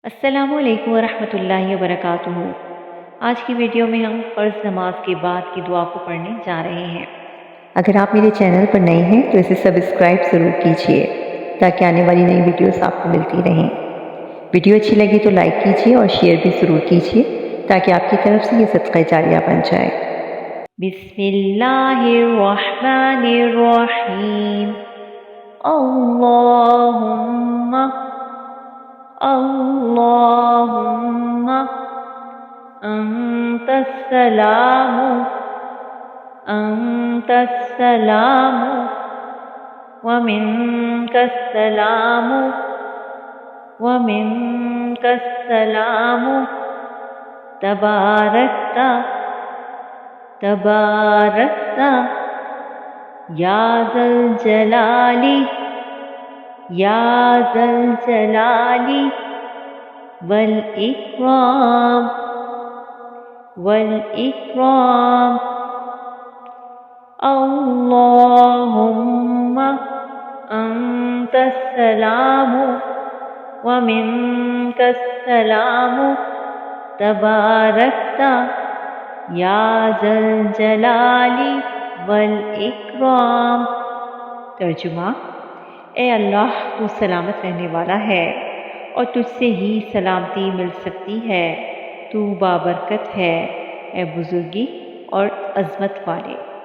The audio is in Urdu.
السلام علیکم ورحمۃ اللہ وبرکاتہ۔ آج کی ویڈیو میں ہم فرض نماز کے بعد کی دعا کو پڑھنے جا رہے ہیں۔ اگر آپ میرے چینل پر نئے ہیں تو اسے سبسکرائب ضرور کیجیے تاکہ آنے والی نئی ویڈیوز آپ کو ملتی رہیں۔ ویڈیو اچھی لگی تو لائک کیجیے اور شیئر بھی ضرور کیجیے تاکہ آپ کی طرف سے یہ صدقہ جاریہ بن جائے۔ بسم اللہ الرحمن الرحیم۔ اللہم اللہم انت السلام انت السلام ومنک السلام ومنک السلام تبارکت تبارکت یا ذا الجلال یا ذا الجلال والاکرام والاکرام۔ اللہم انت السلام ومنک السلام تبارکت یا ذا الجلال والاکرام۔ ترجمہ: اے اللہ، تو سلامت رہنے والا ہے اور تجھ سے ہی سلامتی مل سکتی ہے۔ تو بابرکت ہے، اے بزرگی اور عظمت والے۔